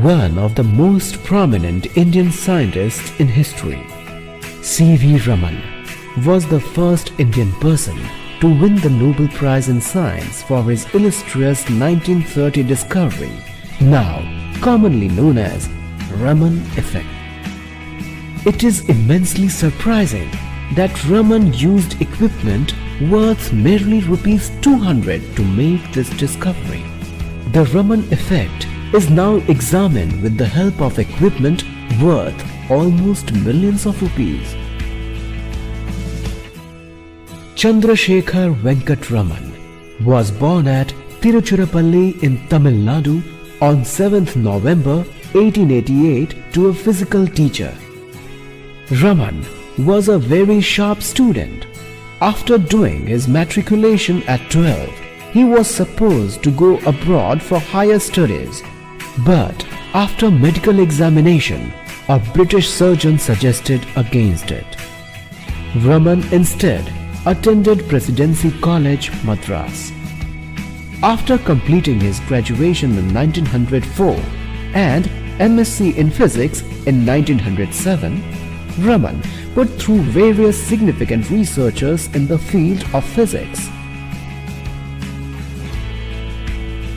one of the most prominent Indian scientists in history. C.V. Raman was the first Indian person to win the Nobel Prize in Science for his illustrious 1930 discovery, now commonly known as Raman effect. It is immensely surprising that Raman used equipment worth merely rupees 200 to make this discovery. The Raman effect is now examined with the help of equipment worth almost millions of rupees. Chandrasekhar Venkat Raman was born at Tiruchirappalli in Tamil Nadu on 7th November 1888 to a physical teacher. Raman was a very sharp student. After doing his matriculation at 12, he was supposed to go abroad for higher studies. But after medical examination, a British surgeon suggested against it. Raman instead attended Presidency College, Madras. After completing his graduation in 1904 and MSc in Physics in 1907, Raman put through various significant researchers in the field of physics.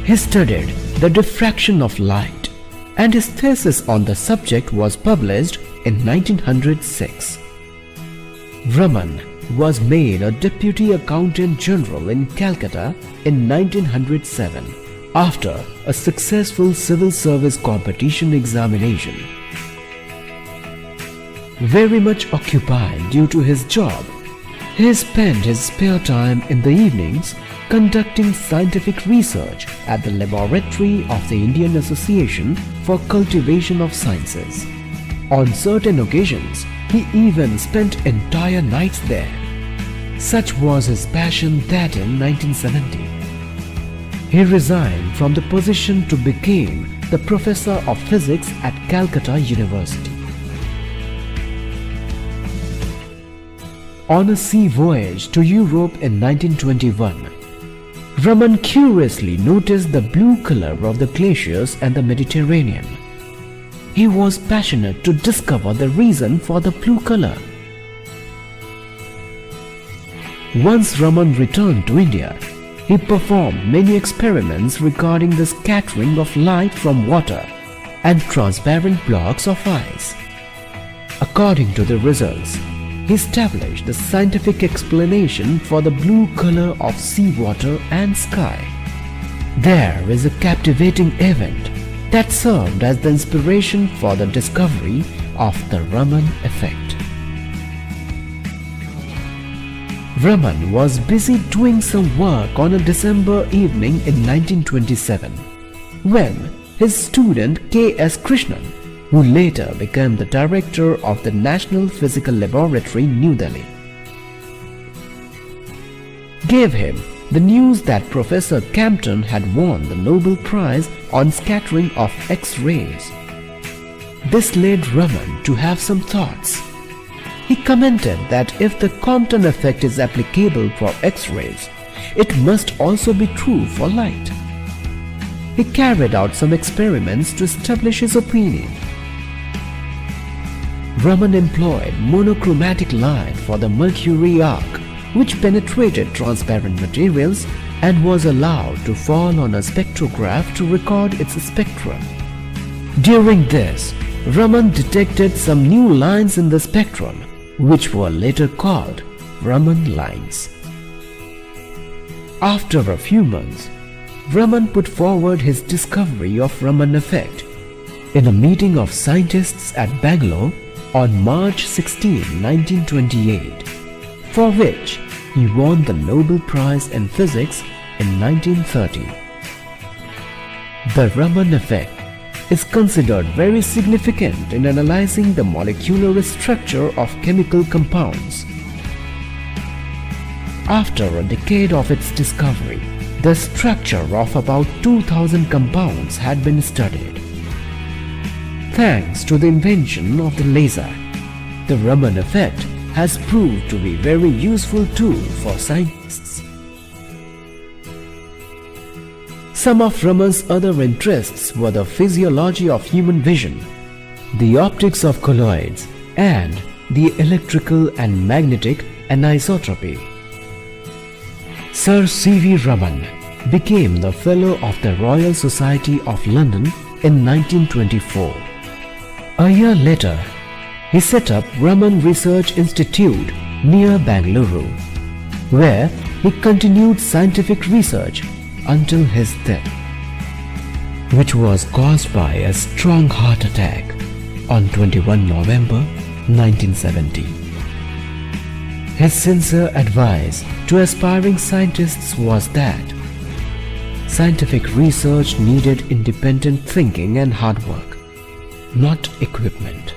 He studied the diffraction of light, and his thesis on the subject was published in 1906. Raman was made a Deputy Accountant General in Calcutta in 1907 after a successful civil service competition examination. Very much occupied due to his job, he spent his spare time in the evenings conducting scientific research at the laboratory of the Indian Association for Cultivation of Sciences. On certain occasions, he even spent entire nights there. Such was his passion that in 1970, he resigned from the position to become the Professor of Physics at Calcutta University. On a sea voyage to Europe in 1921, Raman curiously noticed the blue color of the glaciers and the Mediterranean. He was passionate to discover the reason for the blue color. Once Raman returned to India, he performed many experiments regarding the scattering of light from water and transparent blocks of ice. According to the results, he established the scientific explanation for the blue color of seawater and sky. There is a captivating event that served as the inspiration for the discovery of the Raman effect. Raman was busy doing some work on a December evening in 1927 when his student K.S. Krishnan, who later became the director of the National Physical Laboratory, New Delhi, gave him the news that Professor Campton had won the Nobel Prize on scattering of X-rays. This led Raman to have some thoughts. He commented that if the Compton effect is applicable for X-rays, it must also be true for light. He carried out some experiments to establish his opinion. Raman employed monochromatic light for the mercury arc, which penetrated transparent materials and was allowed to fall on a spectrograph to record its spectrum. During this, Raman detected some new lines in the spectrum, which were later called Raman lines. After a few months, Raman put forward his discovery of Raman effect in a meeting of scientists at Bangalore on March 16, 1928, for which he won the Nobel Prize in Physics in 1930. The Raman effect is considered very significant in analyzing the molecular structure of chemical compounds. After a decade of its discovery, the structure of about 2,000 compounds had been studied. Thanks to the invention of the laser, the Raman effect has proved to be a very useful tool for scientists. Some of Raman's other interests were the physiology of human vision, the optics of colloids, and the electrical and magnetic anisotropy. Sir C.V. Raman became the Fellow of the Royal Society of London in 1924. A year later, he set up Raman Research Institute near Bangalore, where he continued scientific research until his death, which was caused by a strong heart attack on 21 November 1970. His sincere advice to aspiring scientists was that scientific research needed independent thinking and hard work, not equipment.